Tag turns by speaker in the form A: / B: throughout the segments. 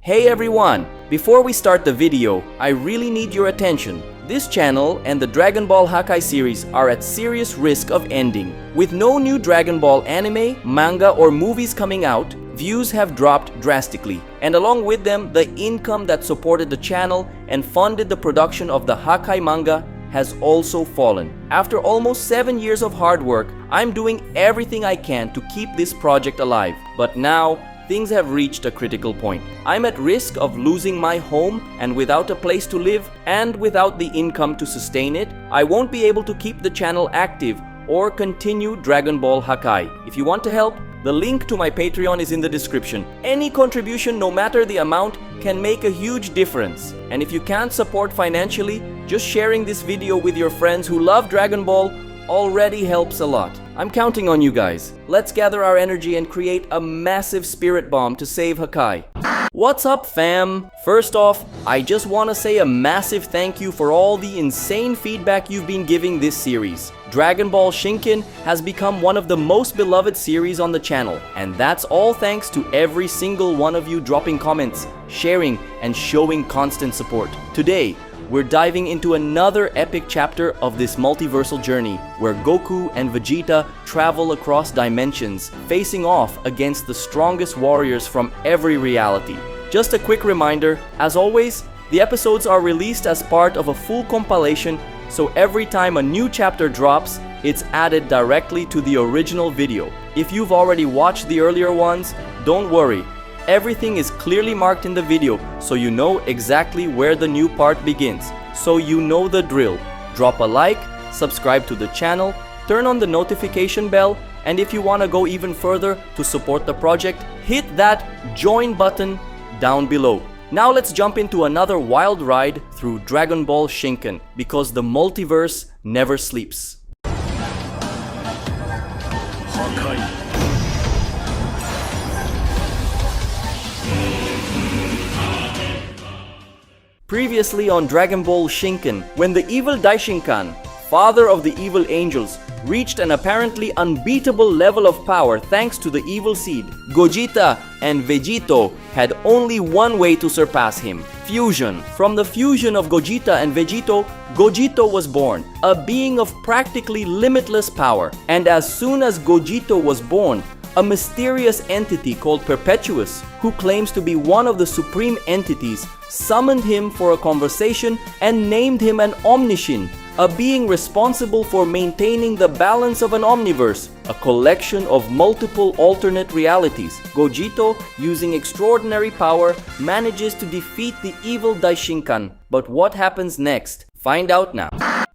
A: Hey everyone! Before we start the video, I really need your attention. This channel and the Dragon Ball Hakai series are at serious risk of ending. With no new Dragon Ball anime, manga or movies coming out, views have dropped drastically. And along with them, the income that supported the channel and funded the production of the Hakai manga has also fallen. After almost 7 years of hard work, I'm doing everything I can to keep this project alive. But now, things have reached a critical point. I'm at risk of losing my home, and without a place to live and without the income to sustain it, I won't be able to keep the channel active or continue Dragon Ball Hakai. If you want to help, the link to my Patreon is in the description. Any contribution, no matter the amount, can make a huge difference. And if you can't support financially, just sharing this video with your friends who love Dragon Ball already helps a lot. I'm counting on you guys. Let's gather our energy and create a massive spirit bomb to save Hakai. What's up, fam? First off, I just want to say a massive thank you for all the insane feedback you've been giving this series. Dragon Ball Shinken has become one of the most beloved series on the channel, and that's all thanks to every single one of you dropping comments, sharing, and showing constant support. Today, we're diving into another epic chapter of this multiversal journey, where Goku and Vegeta travel across dimensions, facing off against the strongest warriors from every reality. Just a quick reminder, as always, the episodes are released as part of a full compilation, so every time a new chapter drops, it's added directly to the original video. If you've already watched the earlier ones, don't worry. Everything is clearly marked in the video, so you know exactly where the new part begins. So you know the drill. Drop a like, subscribe to the channel, turn on the notification bell, and if you want to go even further to support the project, hit that join button down below. Now let's jump into another wild ride through Dragon Ball Shinken, because the multiverse never sleeps. Hakai. Previously on Dragon Ball Shinken, when the evil Daishinkan, father of the evil angels, reached an apparently unbeatable level of power thanks to the evil seed, Gogeta and Vegito had only one way to surpass him: fusion. From the fusion of Gogeta and Vegito, Gogito was born, a being of practically limitless power. And as soon as Gogito was born, a mysterious entity called Perpetuous, who claims to be one of the supreme entities, summoned him for a conversation and named him an Omnishin, a being responsible for maintaining the balance of an omniverse, a collection of multiple alternate realities. Gogito, using extraordinary power, manages to defeat the evil Daishinkan. But what happens next? Find out now.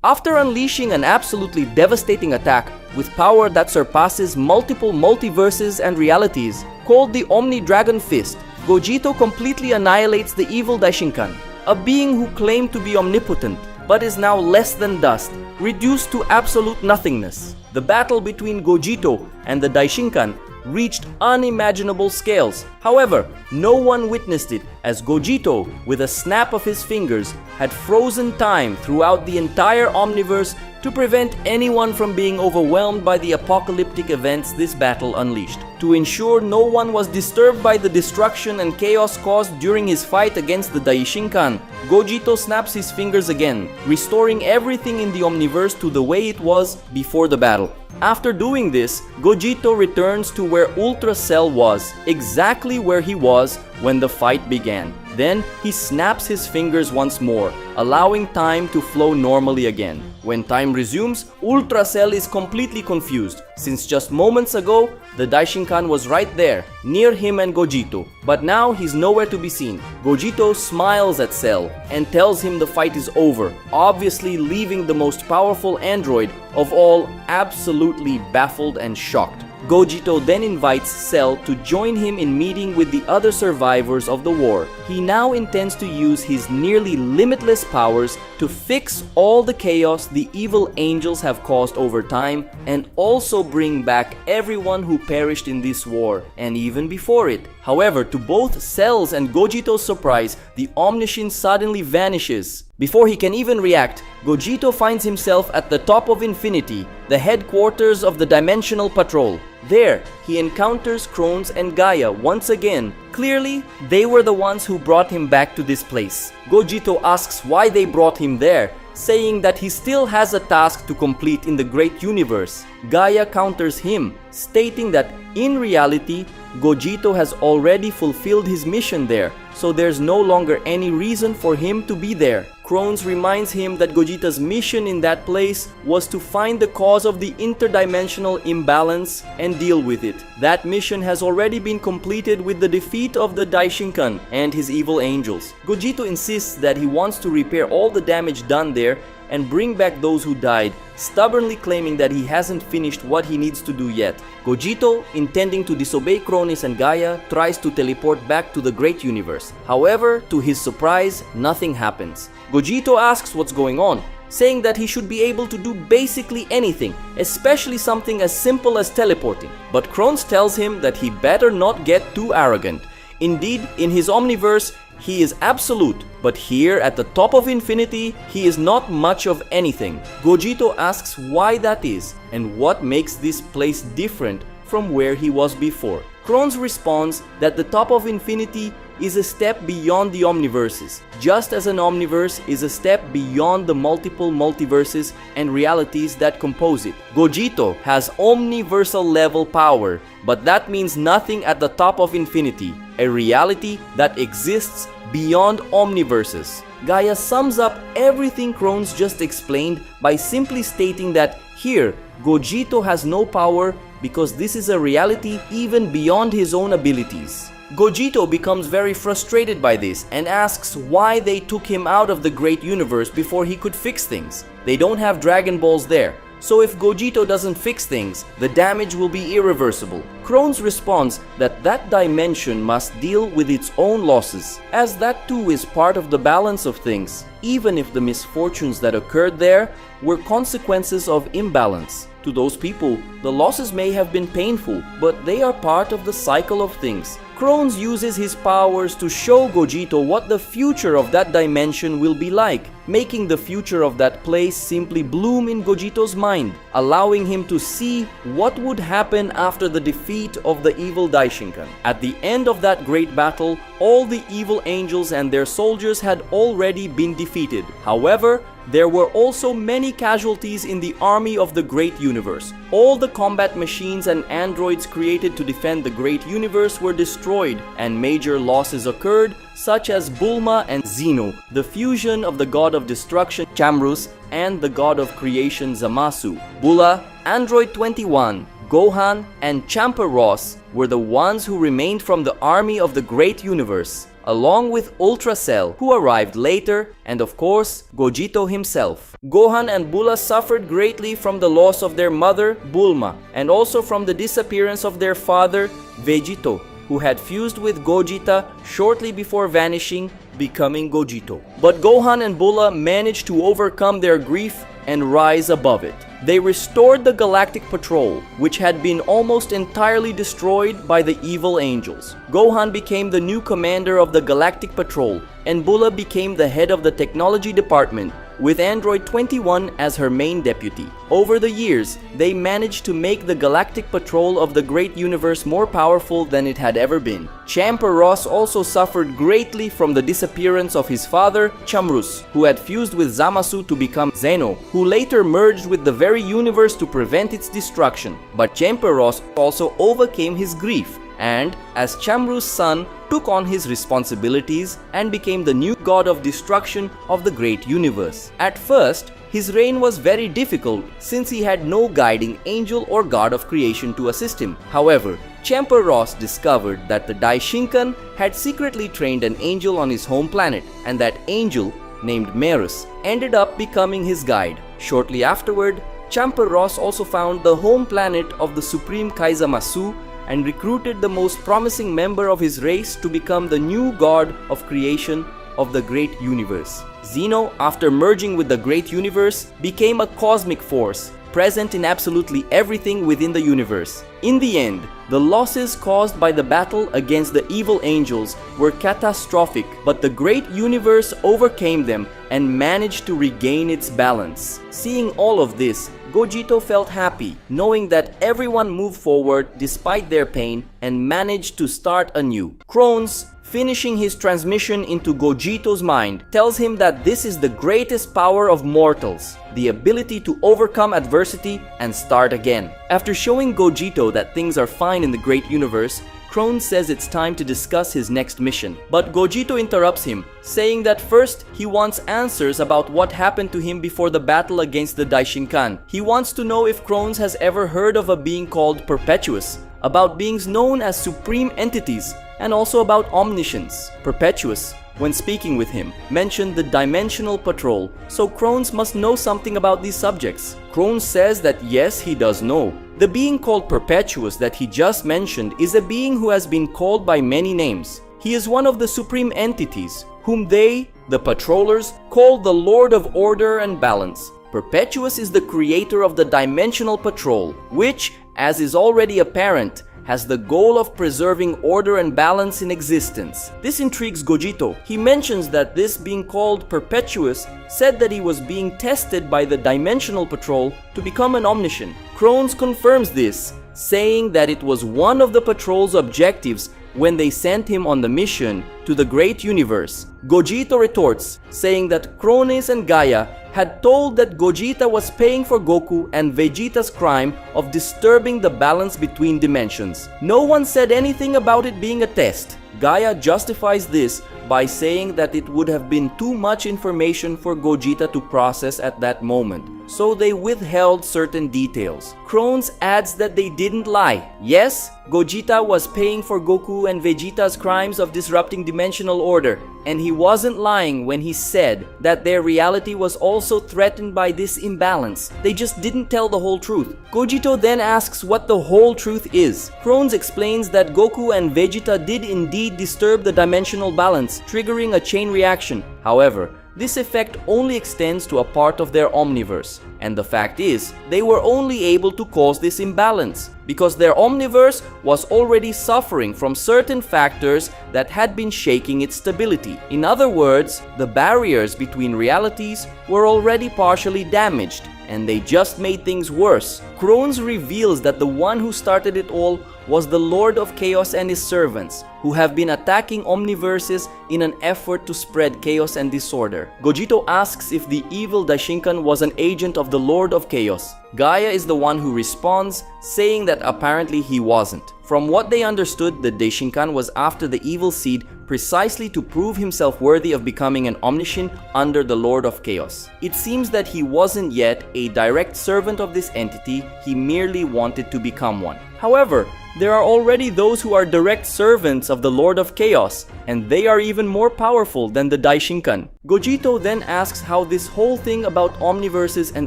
A: After unleashing an absolutely devastating attack with power that surpasses multiple multiverses and realities, called the OMNI Dragon Fist, Gogito completely annihilates the evil Daishinkan, a being who claimed to be omnipotent, but is now less than dust, reduced to absolute nothingness. The battle between Gogito and the Daishinkan reached unimaginable scales. However, no one witnessed it, as Gogito, with a snap of his fingers, had frozen time throughout the entire omniverse to prevent anyone from being overwhelmed by the apocalyptic events this battle unleashed. To ensure no one was disturbed by the destruction and chaos caused during his fight against the Daishinkan, Gogito snaps his fingers again, restoring everything in the omniverse to the way it was before the battle. After doing this, Gogito returns to where Ultra Cell was, exactly where he was when the fight began. Then he snaps his fingers once more, allowing time to flow normally again. When time resumes, Ultra Cell is completely confused, since just moments ago, the Daishinkan was right there, near him and Gogito. But now he's nowhere to be seen. Gogito smiles at Cell and tells him the fight is over, obviously leaving the most powerful android of all absolutely baffled and shocked. Gogito then invites Cell to join him in meeting with the other survivors of the war. He now intends to use his nearly limitless powers to fix all the chaos the evil angels have caused over time, and also bring back everyone who perished in this war, and even before it. However, to both Cell's and Gogito's surprise, the Omnishin suddenly vanishes, Before he can even react, Gogito finds himself at the top of Infinity, the headquarters of the Dimensional Patrol. There, he encounters Kronos and Gaia once again. Clearly, they were the ones who brought him back to this place. Gogito asks why they brought him there, saying that he still has a task to complete in the great universe. Gaia counters him, stating that in reality, Gogito has already fulfilled his mission there, so there's no longer any reason for him to be there. Kronos reminds him that Gogeta's mission in that place was to find the cause of the interdimensional imbalance and deal with it. That mission has already been completed with the defeat of the Daishinkan and his evil angels. Gogito insists that he wants to repair all the damage done there and bring back those who died, stubbornly claiming that he hasn't finished what he needs to do yet. Gogito, intending to disobey Kronos and Gaia, tries to teleport back to the great universe. However, to his surprise, nothing happens. Gogito asks what's going on, saying that he should be able to do basically anything, especially something as simple as teleporting. But Kronos tells him that he better not get too arrogant. Indeed, in his Omniverse, he is absolute, but here at the top of Infinity, he is not much of anything. Gogito asks why that is and what makes this place different from where he was before. Kronos responds that the top of Infinity is a step beyond the omniverses, just as an omniverse is a step beyond the multiple multiverses and realities that compose it. Gogito has omniversal level power, but that means nothing at the top of Infinity, a reality that exists beyond omniverses. Gaia sums up everything Kronos just explained by simply stating that here, Gogito has no power because this is a reality even beyond his own abilities. Gogito becomes very frustrated by this and asks why they took him out of the great universe before he could fix things. They don't have Dragon Balls there, so if Gogito doesn't fix things, the damage will be irreversible. Kronos responds that that dimension must deal with its own losses, as that too is part of the balance of things, even if the misfortunes that occurred there were consequences of imbalance. To those people, the losses may have been painful, but they are part of the cycle of things. Kronos uses his powers to show Gogito what the future of that dimension will be like, making the future of that place simply bloom in Gogito's mind, allowing him to see what would happen after the defeat of the evil Daishinkan. At the end of that great battle, all the evil angels and their soldiers had already been defeated. However, there were also many casualties in the army of the great universe. All the combat machines and androids created to defend the great universe were destroyed, and major losses occurred, such as Bulma and Zeno, the fusion of the god of destruction Chamrus and the god of creation Zamasu. Bula, Android 21, Gohan, and Champa Ross were the ones who remained from the army of the great universe, along with Ultra Cell, who arrived later, and of course, Gogito himself. Gohan and Bula suffered greatly from the loss of their mother, Bulma, and also from the disappearance of their father, Vegito, who had fused with Gogeta shortly before vanishing, becoming Gogito. But Gohan and Bula managed to overcome their grief and rise above it. They restored the Galactic Patrol, which had been almost entirely destroyed by the evil angels. Gohan became the new commander of the Galactic Patrol, and Bula became the head of the technology department, with Android 21 as her main deputy. Over the years, they managed to make the Galactic Patrol of the great universe more powerful than it had ever been. Champa Ross also suffered greatly from the disappearance of his father, Chamrus, who had fused with Zamasu to become Zeno, who later merged with the very universe to prevent its destruction. But Champa Ross also overcame his grief, and as Chamrus' son, took on his responsibilities and became the new god of destruction of the great universe. At first, his reign was very difficult since he had no guiding angel or god of creation to assist him. However, Champa Ross discovered that the Daishinkan had secretly trained an angel on his home planet, and that angel, named Merus, ended up becoming his guide. Shortly afterward, Champa Ross also found the home planet of the Supreme Kaiser Masu and recruited the most promising member of his race to become the new god of creation of the great universe. Zeno, after merging with the great universe, became a cosmic force, present in absolutely everything within the universe. In the end, the losses caused by the battle against the evil angels were catastrophic, but the great universe overcame them and managed to regain its balance. Seeing all of this, Gogito felt happy, knowing that everyone moved forward despite their pain and managed to start anew. Krones, finishing his transmission into Gogito's mind, tells him that this is the greatest power of mortals, the ability to overcome adversity and start again. After showing Gogito that things are fine in the great universe, Krones says it's time to discuss his next mission. But Gogito interrupts him, saying that first he wants answers about what happened to him before the battle against the Daishinkan. He wants to know if Krones has ever heard of a being called Perpetuous, about beings known as supreme entities, and also about omniscience. Perpetuous, when speaking with him, mentioned the Dimensional Patrol, so Krones must know something about these subjects. Krones says that yes, he does know. The being called Perpetuous that he just mentioned is a being who has been called by many names. He is one of the supreme entities, whom they, the patrollers, call the Lord of Order and Balance. Perpetuous is the creator of the Dimensional Patrol, which, as is already apparent, has the goal of preserving order and balance in existence. This intrigues Gogito. He mentions that this being called Perpetuous said that he was being tested by the Dimensional Patrol to become an Omniscient. Krones confirms this, saying that it was one of the patrol's objectives when they sent him on the mission to the great universe. Gogito retorts, saying that Krones and Gaia had told that Gogeta was paying for Goku and Vegeta's crime of disturbing the balance between dimensions. No one said anything about it being a test. Gaia justifies this by saying that it would have been too much information for Gogeta to process at that moment, so they withheld certain details. Krones adds that they didn't lie. Yes, Gogeta was paying for Goku and Vegeta's crimes of disrupting dimensional order, and he wasn't lying when he said that their reality was also threatened by this imbalance. They just didn't tell the whole truth. Gogito then asks what the whole truth is. Krones explains that Goku and Vegeta did indeed disturb the dimensional balance, triggering a chain reaction. However, this effect only extends to a part of their omniverse, and the fact is, they were only able to cause this imbalance because their omniverse was already suffering from certain factors that had been shaking its stability. In other words, the barriers between realities were already partially damaged, and they just made things worse. Krones reveals that the one who started it all was the Lord of Chaos and his servants, who have been attacking omniverses in an effort to spread chaos and disorder. Gogito asks if the evil Daishinkan was an agent of the Lord of Chaos. Gaia is the one who responds, saying that apparently he wasn't. From what they understood, the Daishinkan was after the evil seed precisely to prove himself worthy of becoming an omniscient under the Lord of Chaos. It seems that he wasn't yet a direct servant of this entity, he merely wanted to become one. However, there are already those who are direct servants of the Lord of Chaos, and they are even more powerful than the Daishinkan. Gogito then asks how this whole thing about omniverses and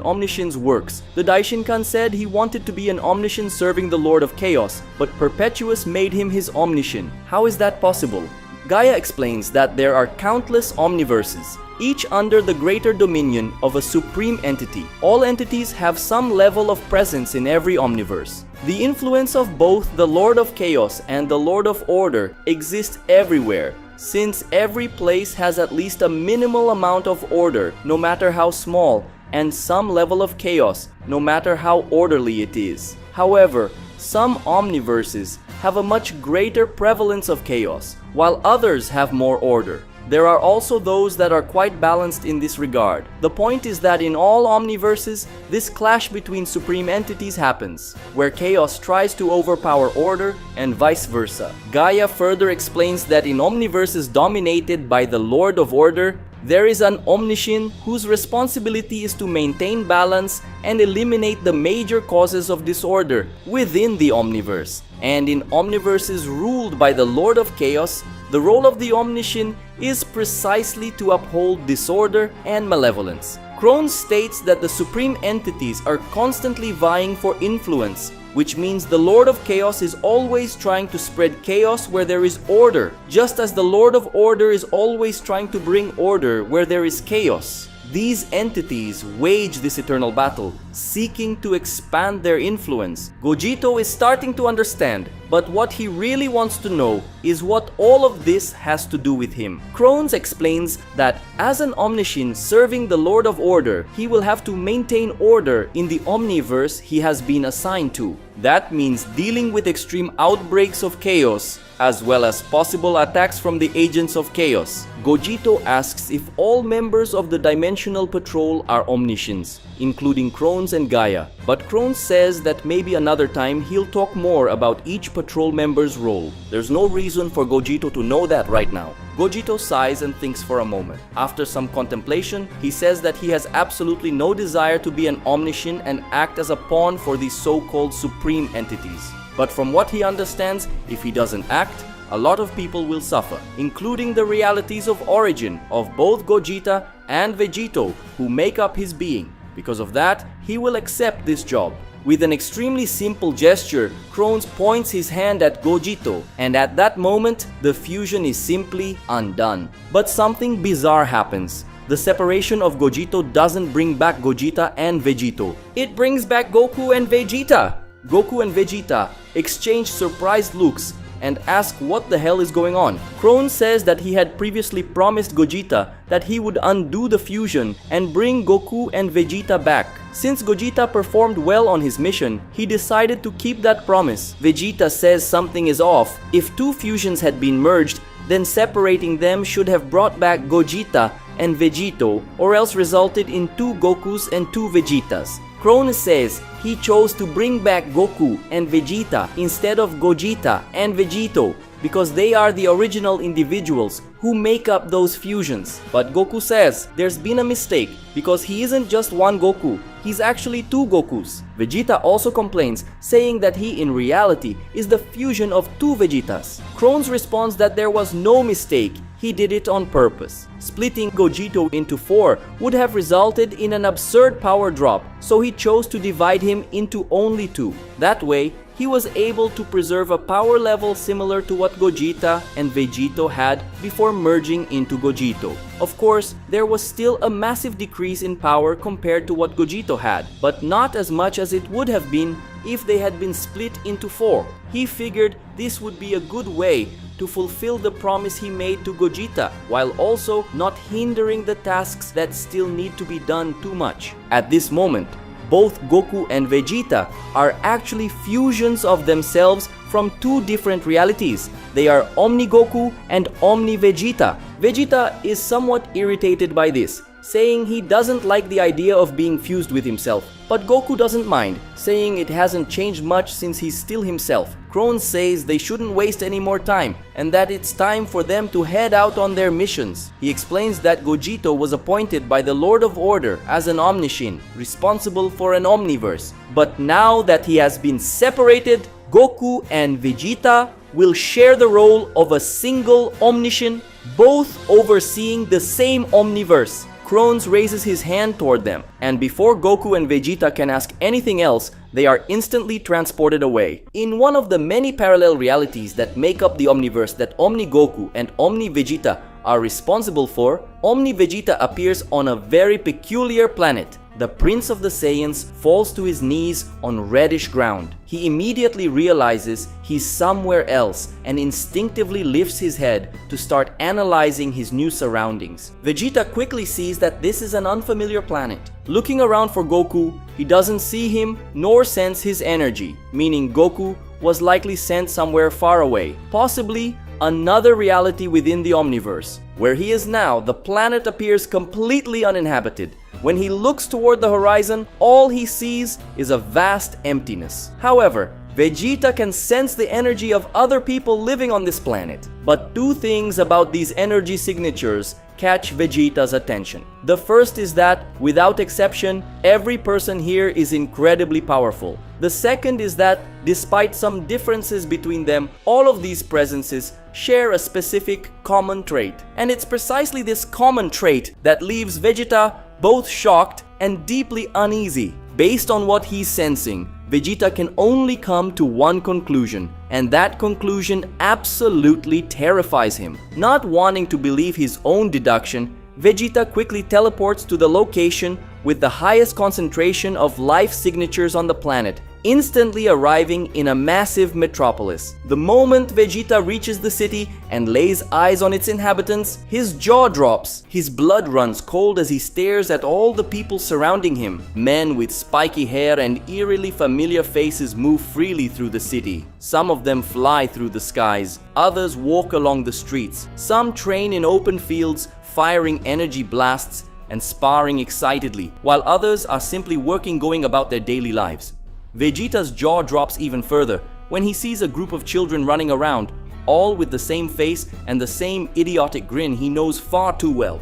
A: omniscience works. The Daishinkan said he wanted to be an omniscient serving the Lord of Chaos, but Perpetuous made him his omniscient. How is that possible? Gaia explains that there are countless omniverses, each under the greater dominion of a supreme entity. All entities have some level of presence in every omniverse. The influence of both the Lord of Chaos and the Lord of Order exists everywhere, since every place has at least a minimal amount of order, no matter how small, and some level of chaos, no matter how orderly it is. However, some omniverses have a much greater prevalence of chaos, while others have more order. There are also those that are quite balanced in this regard. The point is that in all omniverses, this clash between supreme entities happens, where chaos tries to overpower order and vice versa. Gaia further explains that in omniverses dominated by the Lord of Order, there is an omniscient whose responsibility is to maintain balance and eliminate the major causes of disorder within the omniverse. And in omniverses ruled by the Lord of Chaos, the role of the omniscient is precisely to uphold disorder and malevolence. Krones states that the supreme entities are constantly vying for influence, which means the Lord of Chaos is always trying to spread chaos where there is order, just as the Lord of Order is always trying to bring order where there is chaos. These entities wage this eternal battle, seeking to expand their influence. Gogito is starting to understand, but what he really wants to know is what all of this has to do with him. Crones explains that as an Omniscient serving the Lord of Order, he will have to maintain order in the Omniverse he has been assigned to. That means dealing with extreme outbreaks of chaos, as well as possible attacks from the agents of chaos. Gogito asks if all members of the Dimensional Patrol are Omniscients, including Crones and Gaia, but Crones says that maybe another time he'll talk more about each patrol member's role. There's no reason for Gogito to know that right now. Gogito sighs and thinks for a moment. After some contemplation, he says that he has absolutely no desire to be an Omniscient and act as a pawn for these so-called supreme entities. But from what he understands, if he doesn't act, a lot of people will suffer, including the realities of origin of both Gogeta and Vegito who make up his being. Because of that, he will accept this job. With an extremely simple gesture, Crones points his hand at Gogito, and at that moment, the fusion is simply undone. But something bizarre happens. The separation of Gogito doesn't bring back Gogeta and Vegito. It brings back Goku and Vegeta. Goku and Vegeta exchange surprised looks and ask what the hell is going on. Crones says that he had previously promised Gogeta that he would undo the fusion and bring Goku and Vegeta back. Since Gogeta performed well on his mission, he decided to keep that promise. Vegeta says something is off. If two fusions had been merged, then separating them should have brought back Gogeta and Vegito, or else resulted in two Gokus and two Vegetas. Crones says he chose to bring back Goku and Vegeta instead of Gogeta and Vegito because they are the original individuals who make up those fusions. But Goku says there's been a mistake because he isn't just one Goku, he's actually two Gokus. Vegeta also complains, saying that he in reality is the fusion of two Vegetas. Crones responds that there was no mistake, he did it on purpose. Splitting Gogito into four would have resulted in an absurd power drop, so he chose to divide him into only two. That way, he was able to preserve a power level similar to what Gogeta and Vegito had before merging into Gogito. Of course, there was still a massive decrease in power compared to what Gogito had, but not as much as it would have been if they had been split into four. He figured this would be a good way to fulfill the promise he made to Gogeta, while also not hindering the tasks that still need to be done too much. At this moment, both Goku and Vegeta are actually fusions of themselves from two different realities. They are OMNI Goku and OMNI Vegeta. Vegeta is somewhat irritated by this, saying he doesn't like the idea of being fused with himself. But Goku doesn't mind, saying it hasn't changed much since he's still himself. Crones says they shouldn't waste any more time and that it's time for them to head out on their missions. He explains that Gogito was appointed by the Lord of Order as an Omniscient, responsible for an Omniverse. But now that he has been separated, Goku and Vegeta will share the role of a single Omniscient, both overseeing the same Omniverse. Crones raises his hand toward them, and before Goku and Vegeta can ask anything else, they are instantly transported away. In one of the many parallel realities that make up the Omniverse that OMNI Goku and OMNI Vegeta are responsible for, OMNI Vegeta appears on a very peculiar planet. The Prince of the Saiyans falls to his knees on reddish ground. He immediately realizes he's somewhere else and instinctively lifts his head to start analyzing his new surroundings. Vegeta quickly sees that this is an unfamiliar planet. Looking around for Goku, he doesn't see him nor sense his energy, meaning Goku was likely sent somewhere far away, possibly another reality within the Omniverse. Where he is now, the planet appears completely uninhabited. When he looks toward the horizon, all he sees is a vast emptiness. However, Vegeta can sense the energy of other people living on this planet. But two things about these energy signatures catch Vegeta's attention. The first is that, without exception, every person here is incredibly powerful. The second is that, despite some differences between them, all of these presences share a specific common trait. And it's precisely this common trait that leaves Vegeta both shocked and deeply uneasy. Based on what he's sensing, Vegeta can only come to one conclusion, and that conclusion absolutely terrifies him. Not wanting to believe his own deduction, Vegeta quickly teleports to the location with the highest concentration of life signatures on the planet, instantly arriving in a massive metropolis. The moment Vegeta reaches the city and lays eyes on its inhabitants, his jaw drops. His blood runs cold as he stares at all the people surrounding him. Men with spiky hair and eerily familiar faces move freely through the city. Some of them fly through the skies, others walk along the streets. Some train in open fields, firing energy blasts and sparring excitedly, while others are simply going about their daily lives. Vegeta's jaw drops even further when he sees a group of children running around, all with the same face and the same idiotic grin he knows far too well.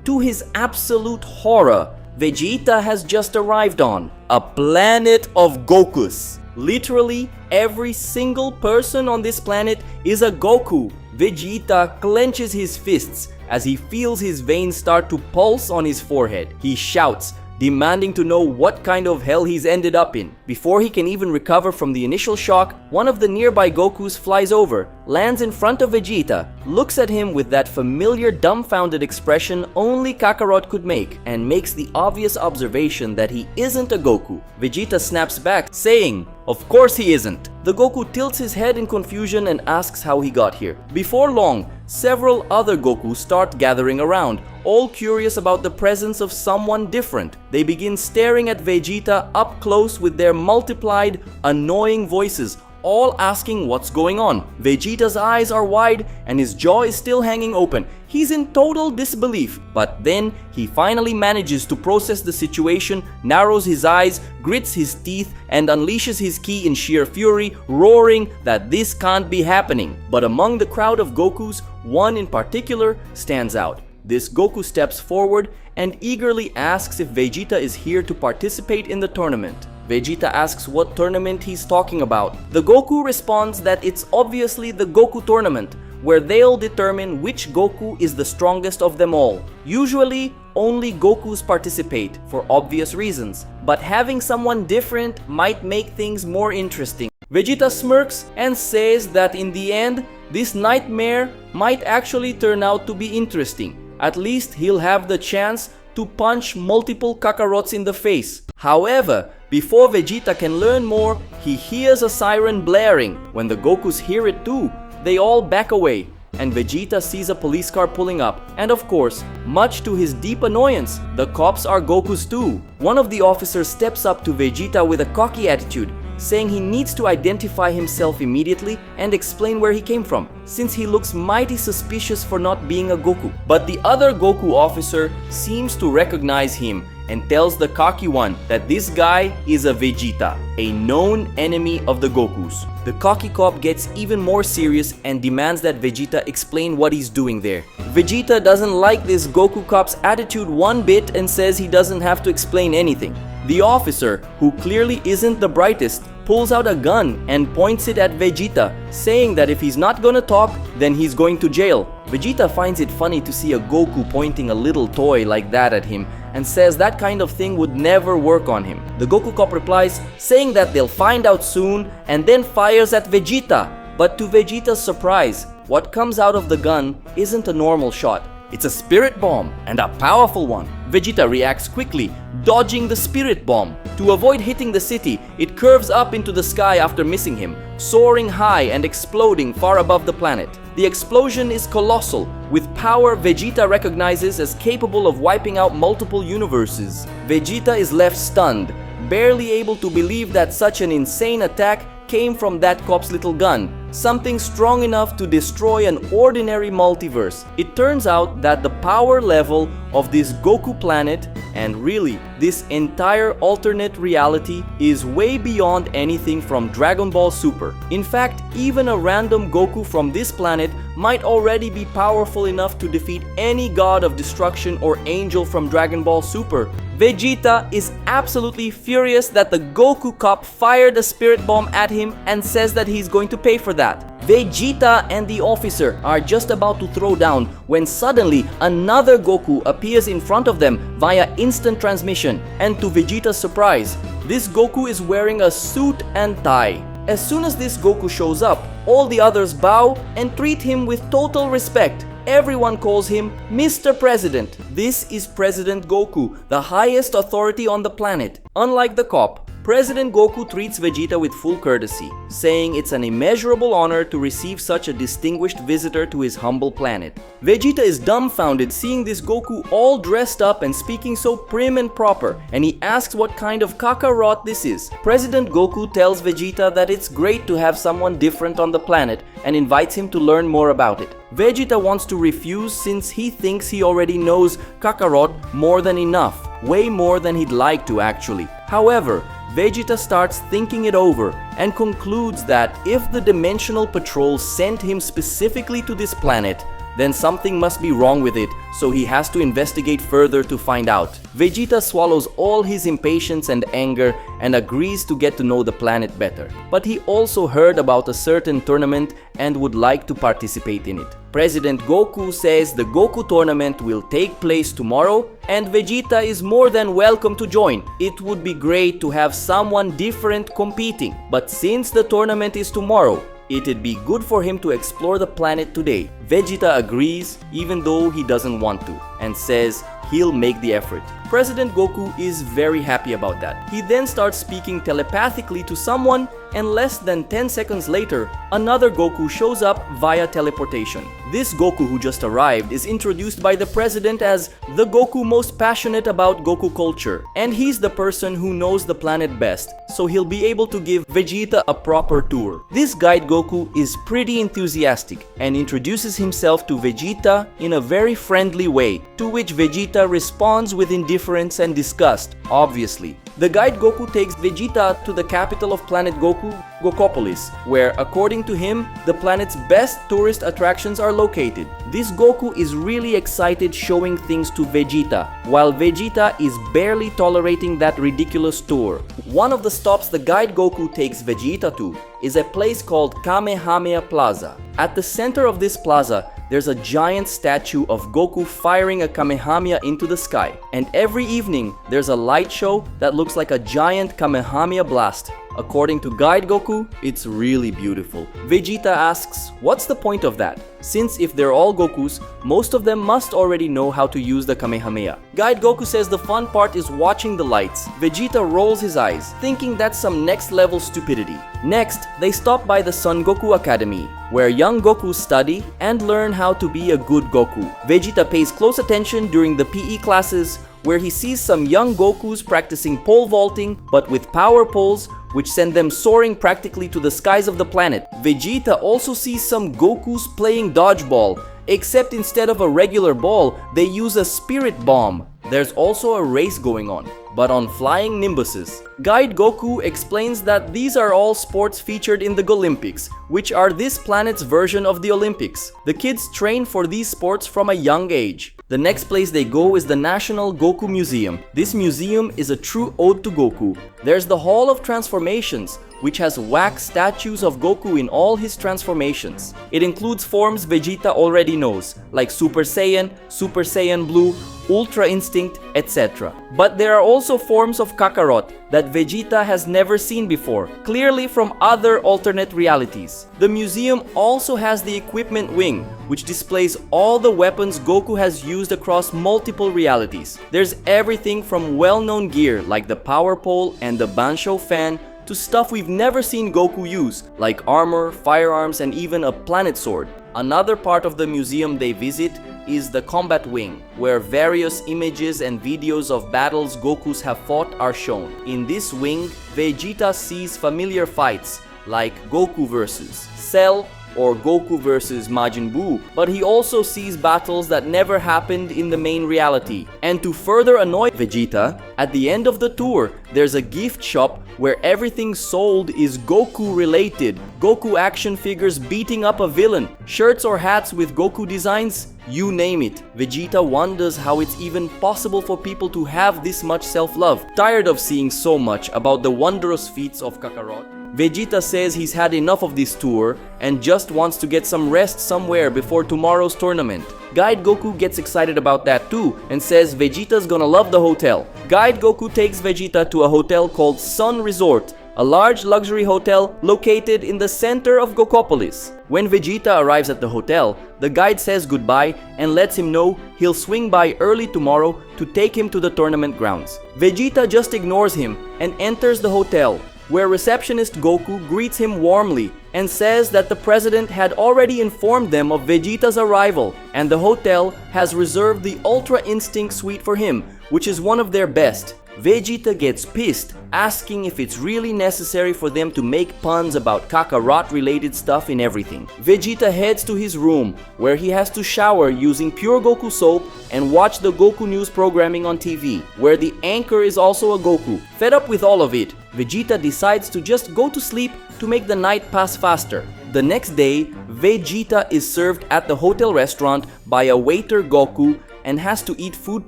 A: To his absolute horror, Vegeta has just arrived on a planet of Gokus. Literally, every single person on this planet is a Goku. Vegeta clenches his fists as he feels his veins start to pulse on his forehead. He shouts, demanding to know what kind of hell he's ended up in. Before he can even recover from the initial shock, one of the nearby Gokus flies over, lands in front of Vegeta, looks at him with that familiar dumbfounded expression only Kakarot could make, and makes the obvious observation that he isn't a Goku. Vegeta snaps back, saying, "Of course he isn't." The Goku tilts his head in confusion and asks how he got here. Before long, several other Gokus start gathering around, all curious about the presence of someone different. They begin staring at Vegeta up close with their multiplied, annoying voices, all asking what's going on. Vegeta's eyes are wide and his jaw is still hanging open. He's in total disbelief, but then he finally manages to process the situation, narrows his eyes, grits his teeth, and unleashes his ki in sheer fury, roaring that this can't be happening. But among the crowd of Gokus, one in particular stands out. This Goku steps forward and eagerly asks if Vegeta is here to participate in the tournament. Vegeta asks what tournament he's talking about. The Goku responds that it's obviously the Goku tournament, where they'll determine which Goku is the strongest of them all. Usually, only Gokus participate for obvious reasons, but having someone different might make things more interesting. Vegeta smirks and says that in the end, this nightmare might actually turn out to be interesting. At least he'll have the chance to punch multiple Kakarots in the face. However, before Vegeta can learn more, he hears a siren blaring. When the Gokus hear it too, they all back away, and Vegeta sees a police car pulling up. And of course, much to his deep annoyance, the cops are Gokus too. One of the officers steps up to Vegeta with a cocky attitude, saying he needs to identify himself immediately and explain where he came from, since he looks mighty suspicious for not being a Goku. But the other Goku officer seems to recognize him and tells the cocky one that this guy is a Vegeta, a known enemy of the Gokus. The cocky cop gets even more serious and demands that Vegeta explain what he's doing there. Vegeta doesn't like this Goku cop's attitude one bit and says he doesn't have to explain anything. The officer, who clearly isn't the brightest, pulls out a gun and points it at Vegeta, saying that if he's not gonna talk, then he's going to jail. Vegeta finds it funny to see a Goku pointing a little toy like that at him and says that kind of thing would never work on him. The Goku cop replies, saying that they'll find out soon, and then fires at Vegeta. But to Vegeta's surprise, what comes out of the gun isn't a normal shot. It's a spirit bomb, and a powerful one. Vegeta reacts quickly, dodging the spirit bomb. To avoid hitting the city, it curves up into the sky after missing him, soaring high and exploding far above the planet. The explosion is colossal, with power Vegeta recognizes as capable of wiping out multiple universes. Vegeta is left stunned, barely able to believe that such an insane attack came from that cop's little gun, something strong enough to destroy an ordinary multiverse. It turns out that the power level of this Goku planet, and really this entire alternate reality, is way beyond anything from Dragon Ball Super. In fact, even a random Goku from this planet might already be powerful enough to defeat any god of destruction or angel from Dragon Ball Super. Vegeta is absolutely furious that the Goku cop fired a spirit bomb at him and says that he's going to pay for that. Vegeta and the officer are just about to throw down when suddenly another Goku appears in front of them via instant transmission, and to Vegeta's surprise, this Goku is wearing a suit and tie. As soon as this Goku shows up, all the others bow and treat him with total respect. everyone calls him Mr. President. This is President Goku, the highest authority on the planet. Unlike the cop, President Goku treats Vegeta with full courtesy, saying it's an immeasurable honor to receive such a distinguished visitor to his humble planet. Vegeta is dumbfounded seeing this Goku all dressed up and speaking so prim and proper, and he asks what kind of Kakarot this is. President Goku tells Vegeta that it's great to have someone different on the planet and invites him to learn more about it. Vegeta wants to refuse since he thinks he already knows Kakarot more than enough, way more than he'd like to actually. However, Vegeta starts thinking it over and concludes that if the Dimensional Patrol sent him specifically to this planet, then something must be wrong with it, so he has to investigate further to find out. Vegeta swallows all his impatience and anger and agrees to get to know the planet better. But he also heard about a certain tournament and would like to participate in it. President Goku says the Goku tournament will take place tomorrow and Vegeta is more than welcome to join. It would be great to have someone different competing, but since the tournament is tomorrow, it'd be good for him to explore the planet today. Vegeta agrees even though he doesn't want to and says he'll make the effort. President Goku is very happy about that. He then starts speaking telepathically to someone, and less than 10 seconds later, another Goku shows up via teleportation. This Goku who just arrived is introduced by the president as the Goku most passionate about Goku culture, and he's the person who knows the planet best, so he'll be able to give Vegeta a proper tour. This guide Goku is pretty enthusiastic and introduces himself to Vegeta in a very friendly way, to which Vegeta responds with indifference and disgust, obviously. The guide Goku takes Vegeta to the capital of planet Goku, Gokopolis, where according to him, the planet's best tourist attractions are located. This Goku is really excited showing things to Vegeta, while Vegeta is barely tolerating that ridiculous tour. One of the stops the guide Goku takes Vegeta to is a place called Kamehameha Plaza. At the center of this plaza, there's a giant statue of Goku firing a Kamehameha into the sky. And every evening, there's a light show that looks like a giant Kamehameha blast. According to Guide Goku, it's really beautiful. Vegeta asks, what's the point of that? Since if they're all Gokus, most of them must already know how to use the Kamehameha. Guide Goku says the fun part is watching the lights. Vegeta rolls his eyes, thinking that's some next level stupidity. Next, they stop by the Son Goku Academy, where young Gokus study and learn how to be a good Goku. Vegeta pays close attention during the PE classes, where he sees some young Gokus practicing pole vaulting, but with power poles, which send them soaring practically to the skies of the planet. Vegeta also sees some Gokus playing dodgeball, except instead of a regular ball, they use a spirit bomb. There's also a race going on, but on flying nimbuses. Guide Goku explains that these are all sports featured in the Golympics, which are this planet's version of the Olympics. The kids train for these sports from a young age. The next place they go is the National Goku Museum. This museum is a true ode to Goku. There's the Hall of Transformations, which has wax statues of Goku in all his transformations. It includes forms Vegeta already knows, like Super Saiyan Blue, Ultra Instinct, etc. But there are also forms of Kakarot that Vegeta has never seen before, clearly from other alternate realities. The museum also has the equipment wing, which displays all the weapons Goku has used across multiple realities. There's everything from well-known gear like the power pole and the Bansho fan to stuff we've never seen Goku use, like armor, firearms, and even a planet sword. Another part of the museum they visit is the combat wing, where various images and videos of battles Gokus have fought are shown. In this wing, Vegeta sees familiar fights like Goku vs. Cell or Goku vs. Majin Buu, but he also sees battles that never happened in the main reality. And to further annoy Vegeta, at the end of the tour, there's a gift shop where everything sold is Goku related. Goku action figures beating up a villain, shirts or hats with Goku designs, you name it. Vegeta wonders how it's even possible for people to have this much self-love. Tired of seeing so much about the wondrous feats of Kakarot, Vegeta says he's had enough of this tour and just wants to get some rest somewhere before tomorrow's tournament. Guide Goku gets excited about that too and says Vegeta's gonna love the hotel. Guide Goku takes Vegeta to a hotel called Sun Resort, a large luxury hotel located in the center of Gokopolis. When Vegeta arrives at the hotel, the guide says goodbye and lets him know he'll swing by early tomorrow to take him to the tournament grounds. Vegeta just ignores him and enters the hotel, where receptionist Goku greets him warmly and says that the president had already informed them of Vegeta's arrival and the hotel has reserved the Ultra Instinct suite for him, which is one of their best. Vegeta gets pissed, asking if it's really necessary for them to make puns about Kakarot related stuff in everything. Vegeta heads to his room, where he has to shower using pure Goku soap and watch the Goku News programming on TV, where the anchor is also a Goku. Fed up with all of it, Vegeta decides to just go to sleep to make the night pass faster. The next day, Vegeta is served at the hotel restaurant by a waiter Goku and has to eat food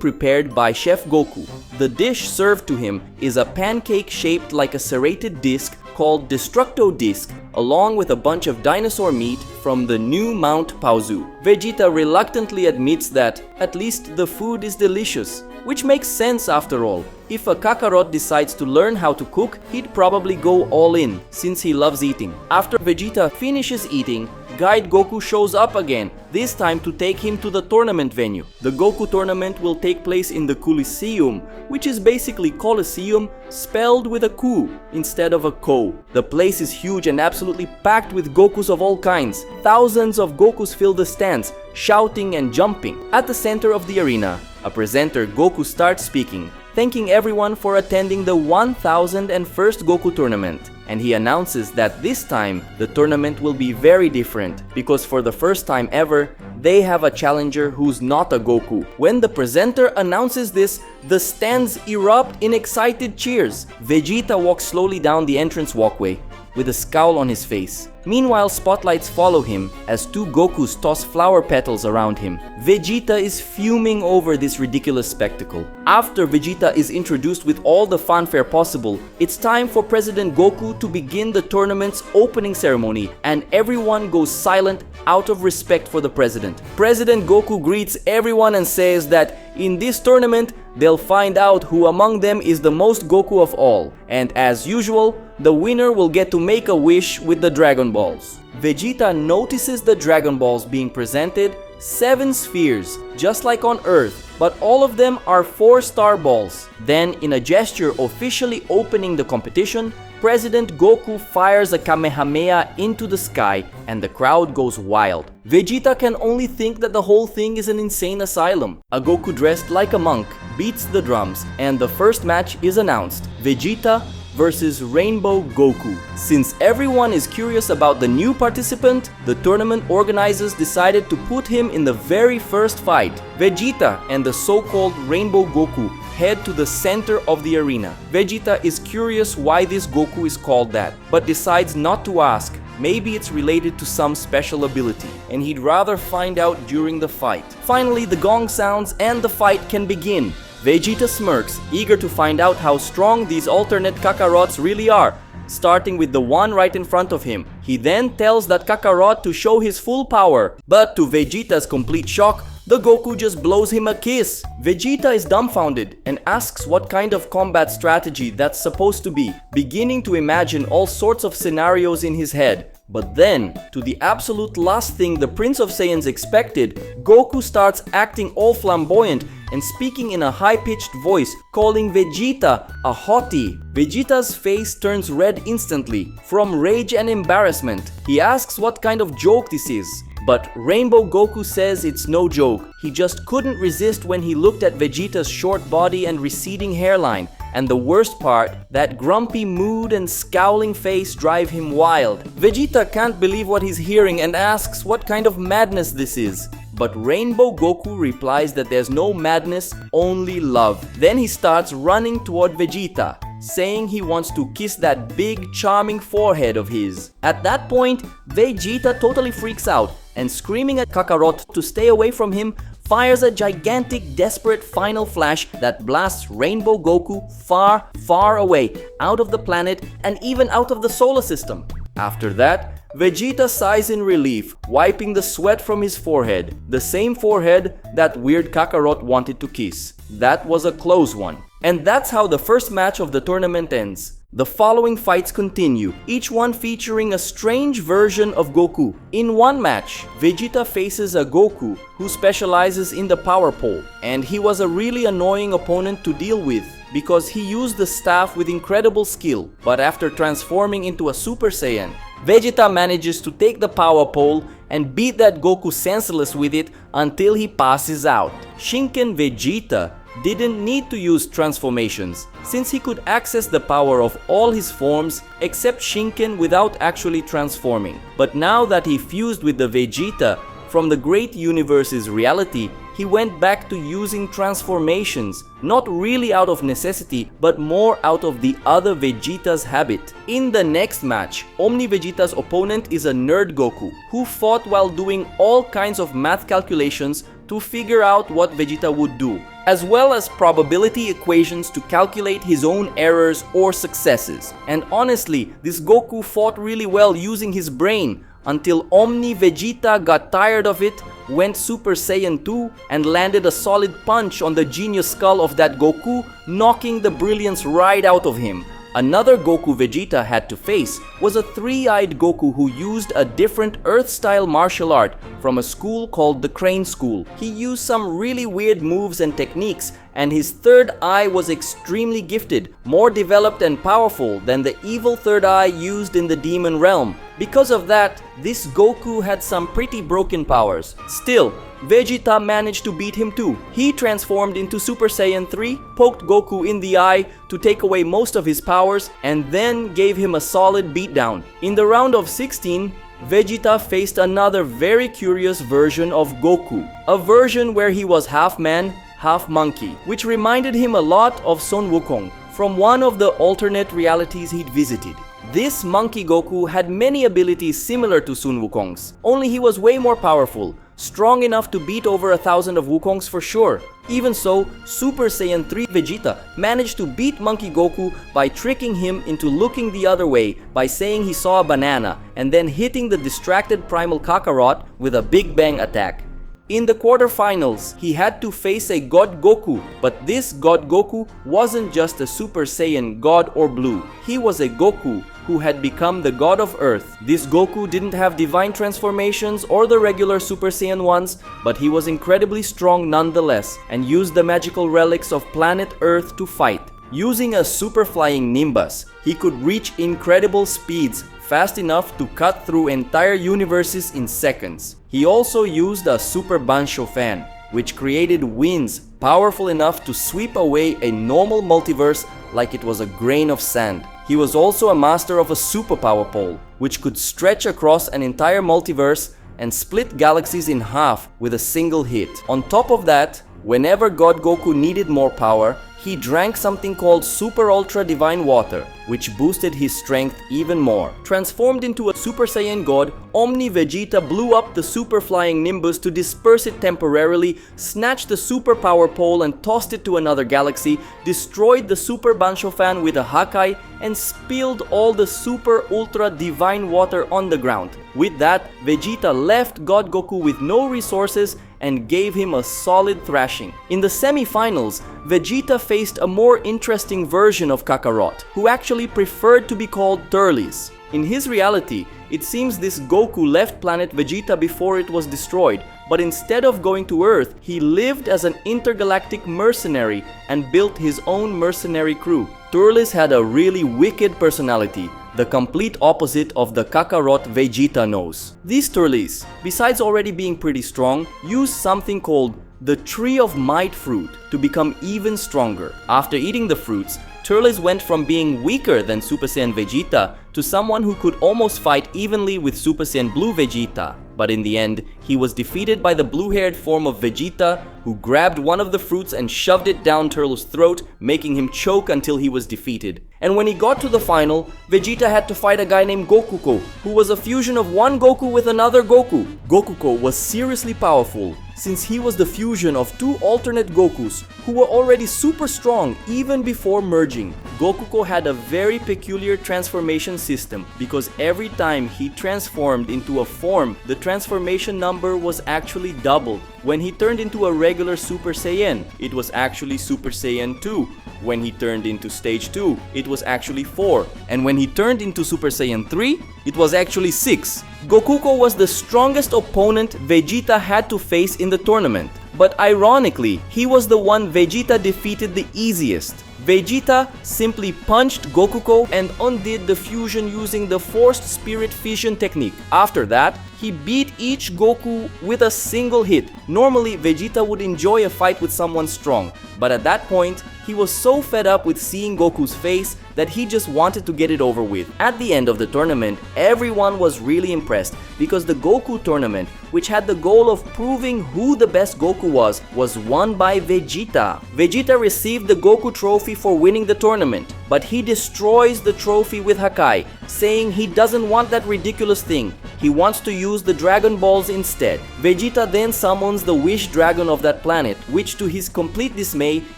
A: prepared by Chef Goku. The dish served to him is a pancake shaped like a serrated disc called Destructo Disc, along with a bunch of dinosaur meat from the new Mount Paozu. Vegeta reluctantly admits that at least the food is delicious, which makes sense after all. If a Kakarot decides to learn how to cook, he'd probably go all in, since he loves eating. After Vegeta finishes eating, Guide Goku shows up again, this time to take him to the tournament venue. The Goku tournament will take place in the Coliseum, which is basically Colosseum spelled with a Ku instead of a Ko. The place is huge and absolutely packed with Gokus of all kinds. Thousands of Gokus fill the stands, shouting and jumping. At the center of the arena, a presenter Goku starts speaking, thanking everyone for attending the 1001st Goku tournament. And he announces that this time the tournament will be very different because for the first time ever, they have a challenger who's not a Goku. When the presenter announces this, the stands erupt in excited cheers. Vegeta walks slowly down the entrance walkway with a scowl on his face. Meanwhile, spotlights follow him as two Gokus toss flower petals around him. Vegeta is fuming over this ridiculous spectacle. After Vegeta is introduced with all the fanfare possible, it's time for President Goku to begin the tournament's opening ceremony, and everyone goes silent out of respect for the president. President Goku greets everyone and says that in this tournament, they'll find out who among them is the most Goku of all. And as usual, the winner will get to make a wish with the Dragon Balls. Vegeta notices the Dragon Balls being presented, 7 spheres, just like on Earth, but all of them are 4-star balls. Then, in a gesture officially opening the competition, President Goku fires a Kamehameha into the sky and the crowd goes wild. Vegeta can only think that the whole thing is an insane asylum. A Goku dressed like a monk beats the drums and the first match is announced: Vegeta versus Rainbow Goku. Since everyone is curious about the new participant, the tournament organizers decided to put him in the very first fight. Vegeta and the so-called Rainbow Goku head to the center of the arena. Vegeta is curious why this Goku is called that, but decides not to ask. Maybe it's related to some special ability, and he'd rather find out during the fight. Finally, the gong sounds and the fight can begin. Vegeta smirks, eager to find out how strong these alternate Kakarots really are, starting with the one right in front of him. He then tells that Kakarot to show his full power, but to Vegeta's complete shock, the Goku just blows him a kiss. Vegeta is dumbfounded and asks what kind of combat strategy that's supposed to be, beginning to imagine all sorts of scenarios in his head. But then, to the absolute last thing the Prince of Saiyans expected, Goku starts acting all flamboyant and speaking in a high-pitched voice, calling Vegeta a hottie. Vegeta's face turns red instantly, from rage and embarrassment. He asks what kind of joke this is. But Rainbow Goku says it's no joke. He just couldn't resist when he looked at Vegeta's short body and receding hairline. And the worst part, that grumpy mood and scowling face drive him wild. Vegeta can't believe what he's hearing and asks what kind of madness this is. But Rainbow Goku replies that there's no madness, only love. Then he starts running toward Vegeta, saying he wants to kiss that big, charming forehead of his. At that point, Vegeta totally freaks out and, screaming at Kakarot to stay away from him, fires a gigantic, desperate final flash that blasts Rainbow Goku far, far away, out of the planet and even out of the solar system. After that, Vegeta sighs in relief, wiping the sweat from his forehead, the same forehead that weird Kakarot wanted to kiss. That was a close one. And that's how the first match of the tournament ends. The following fights continue, each one featuring a strange version of Goku. In one match, Vegeta faces a Goku who specializes in the power pole, and he was a really annoying opponent to deal with because he used the staff with incredible skill. But after transforming into a Super Saiyan, Vegeta manages to take the power pole and beat that Goku senseless with it until he passes out. Shinken Vegeta didn't need to use transformations, since he could access the power of all his forms except Shinken without actually transforming. But now that he fused with the Vegeta from the great universe's reality, he went back to using transformations, not really out of necessity, but more out of the other Vegeta's habit. In the next match, OMNI Vegeta's opponent is a nerd Goku, who fought while doing all kinds of math calculations to figure out what Vegeta would do, as well as probability equations to calculate his own errors or successes. And honestly, this Goku fought really well using his brain, until OMNI Vegeta got tired of it, went Super Saiyan 2 and landed a solid punch on the genius skull of that Goku, knocking the brilliance right out of him. Another Goku Vegeta had to face was a three-eyed Goku who used a different Earth-style martial art from a school called the Crane School. He used some really weird moves and techniques, and his third eye was extremely gifted, more developed and powerful than the evil third eye used in the demon realm. Because of that, this Goku had some pretty broken powers. Still, Vegeta managed to beat him too. He transformed into Super Saiyan 3, poked Goku in the eye to take away most of his powers, and then gave him a solid beatdown. In the round of 16, Vegeta faced another very curious version of Goku. A version where he was half man, half monkey, which reminded him a lot of Sun Wukong from one of the alternate realities he'd visited. This monkey Goku had many abilities similar to Sun Wukong's, only he was way more powerful, strong enough to beat over 1,000 of Wukongs for sure. Even so, Super Saiyan 3 Vegeta managed to beat Monkey Goku by tricking him into looking the other way by saying he saw a banana and then hitting the distracted primal Kakarot with a Big Bang attack. In the quarterfinals, he had to face a God Goku, but this God Goku wasn't just a Super Saiyan God or Blue. He was a Goku who had become the God of Earth. This Goku didn't have divine transformations or the regular Super Saiyan ones, but he was incredibly strong nonetheless and used the magical relics of planet Earth to fight. Using a super flying Nimbus, he could reach incredible speeds, fast enough to cut through entire universes in seconds. He also used a Super Bansho fan, which created winds powerful enough to sweep away a normal multiverse like it was a grain of sand. He was also a master of a superpower pole, which could stretch across an entire multiverse and split galaxies in half with a single hit. On top of that, whenever God Goku needed more power, he drank something called Super Ultra Divine Water, which boosted his strength even more. Transformed into a Super Saiyan God, OMNI Vegeta blew up the super flying Nimbus to disperse it temporarily, snatched the super power pole and tossed it to another galaxy, destroyed the Super Bansho fan with a Hakai, and spilled all the Super Ultra Divine Water on the ground. With that, Vegeta left God Goku with no resources and gave him a solid thrashing. In the semi-finals, Vegeta faced a more interesting version of Kakarot, who actually preferred to be called Turles. In his reality, it seems this Goku left planet Vegeta before it was destroyed, but instead of going to Earth, he lived as an intergalactic mercenary and built his own mercenary crew. Turles had a really wicked personality, the complete opposite of the Kakarot Vegeta knows. These Turles, besides already being pretty strong, use something called the Tree of Might fruit to become even stronger. After eating the fruits, Turles went from being weaker than Super Saiyan Vegeta to someone who could almost fight evenly with Super Saiyan Blue Vegeta. But in the end, he was defeated by the blue-haired form of Vegeta, who grabbed one of the fruits and shoved it down Turles' throat, making him choke until he was defeated. And when he got to the final, Vegeta had to fight a guy named Gokuko, who was a fusion of one Goku with another Goku. Gokuko was seriously powerful, since he was the fusion of two alternate Gokus, who were already super strong even before merging. Gokuko had a very peculiar transformation system, because every time he transformed into a form, the transformation number was actually doubled. When he turned into a regular Super Saiyan, it was actually Super Saiyan 2. When he turned into stage 2, it was actually 4. And when he turned into Super Saiyan 3, it was actually 6. Gokuko was the strongest opponent Vegeta had to face in the tournament. But ironically, he was the one Vegeta defeated the easiest. Vegeta simply punched Gokuko and undid the fusion using the forced spirit fission technique. After that, he beat each Goku with a single hit. Normally, Vegeta would enjoy a fight with someone strong, but at that point, he was so fed up with seeing Goku's face that he just wanted to get it over with. At the end of the tournament, everyone was really impressed because the Goku tournament, which had the goal of proving who the best Goku was won by Vegeta. Vegeta received the Goku trophy for winning the tournament, but he destroys the trophy with Hakai, saying he doesn't want that ridiculous thing. He wants to use the Dragon Balls instead. Vegeta then summons the Wish Dragon of that planet, which to his complete dismay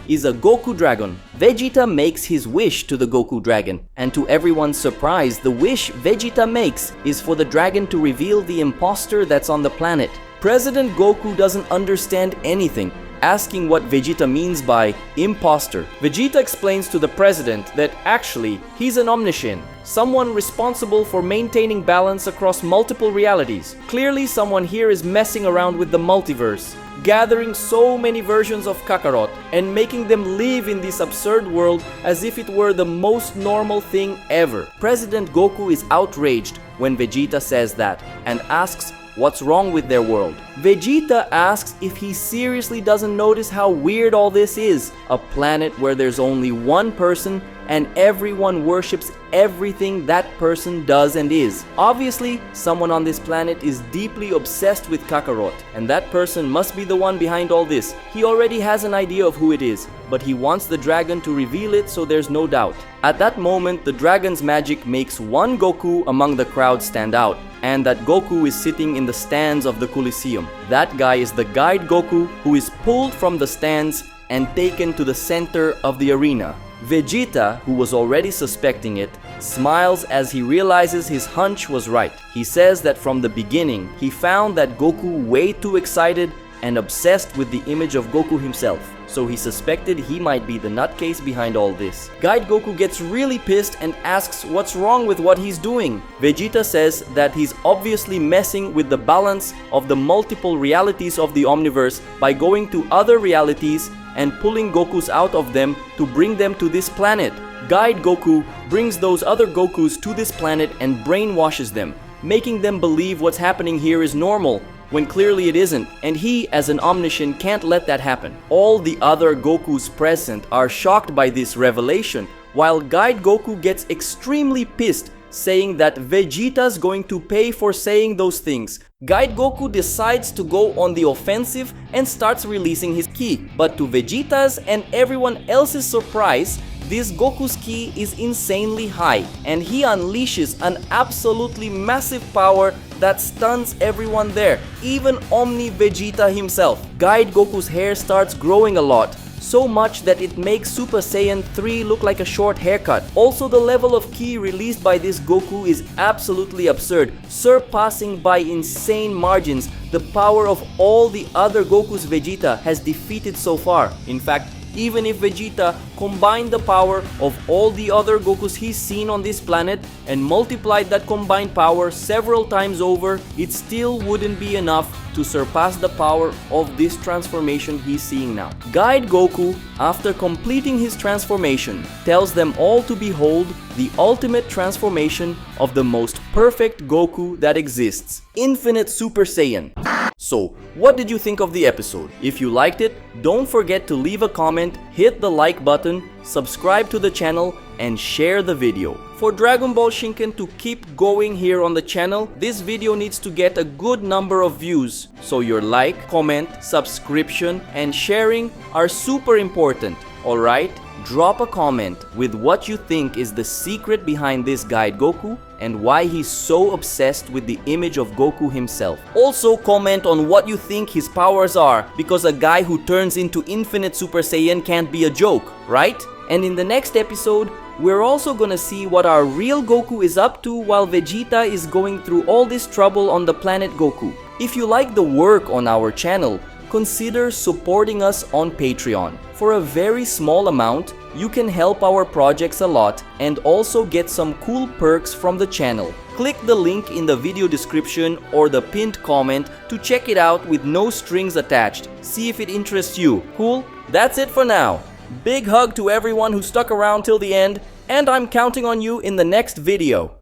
A: is a Goku Dragon. Vegeta makes his wish to the Goku Dragon, and to everyone's surprise, the wish Vegeta makes is for the dragon to reveal the imposter that's on the planet. President Goku doesn't understand anything, asking what Vegeta means by imposter. Vegeta explains to the president that actually he's an omniscient, someone responsible for maintaining balance across multiple realities. Clearly someone here is messing around with the multiverse, gathering so many versions of Kakarot and making them live in this absurd world as if it were the most normal thing ever. President Goku is outraged when Vegeta says that and asks what's wrong with their world. Vegeta asks if he seriously doesn't notice how weird all this is. A planet where there's only one person and everyone worships everything that person does and is. Obviously, someone on this planet is deeply obsessed with Kakarot, and that person must be the one behind all this. He already has an idea of who it is, but he wants the dragon to reveal it so there's no doubt. At that moment, the dragon's magic makes one Goku among the crowd stand out, and that Goku is sitting in the stands of the Coliseum. That guy is the guide Goku who is pulled from the stands and taken to the center of the arena. Vegeta, who was already suspecting it, smiles as he realizes his hunch was right. He says that from the beginning, he found that Goku way too excited and obsessed with the image of Goku himself, so he suspected he might be the nutcase behind all this. Guide Goku gets really pissed and asks what's wrong with what he's doing. Vegeta says that he's obviously messing with the balance of the multiple realities of the Omniverse by going to other realities and pulling Gokus out of them to bring them to this planet. Guide Goku brings those other Gokus to this planet and brainwashes them, making them believe what's happening here is normal, when clearly it isn't, and he, as an omniscient, can't let that happen. All the other Gokus present are shocked by this revelation, while Guide Goku gets extremely pissed, saying that Vegeta's going to pay for saying those things. Guide Goku decides to go on the offensive and starts releasing his ki, but to Vegeta's and everyone else's surprise, this Goku's ki is insanely high, and he unleashes an absolutely massive power that stuns everyone there, even OMNI Gogito himself. Guide Goku's hair starts growing a lot, so much that it makes Super Saiyan 3 look like a short haircut. Also, the level of ki released by this Goku is absolutely absurd, surpassing by insane margins the power of all the other Gokus Vegeta has defeated so far. In fact, even if Vegeta combined the power of all the other Gokus he's seen on this planet and multiplied that combined power several times over, it still wouldn't be enough to surpass the power of this transformation he's seeing now. Guide Goku, after completing his transformation, tells them all to behold the ultimate transformation of the most perfect Goku that exists, Infinite Super Saiyan. So, what did you think of the episode? If you liked it, don't forget to leave a comment, hit the like button, subscribe to the channel, and share the video. For Dragon Ball Shinken to keep going here on the channel, this video needs to get a good number of views. So your like, comment, subscription, and sharing are super important, alright? Drop a comment with what you think is the secret behind this Guide Goku and why he's so obsessed with the image of Goku himself. Also comment on what you think his powers are, because a guy who turns into Infinite Super Saiyan can't be a joke, right? And in the next episode, we're also gonna see what our real Goku is up to while Vegeta is going through all this trouble on the planet Goku. If you like the work on our channel, consider supporting us on Patreon. For a very small amount, you can help our projects a lot and also get some cool perks from the channel. Click the link in the video description or the pinned comment to check it out with no strings attached. See if it interests you. Cool? That's it for now. Big hug to everyone who stuck around till the end, and I'm counting on you in the next video.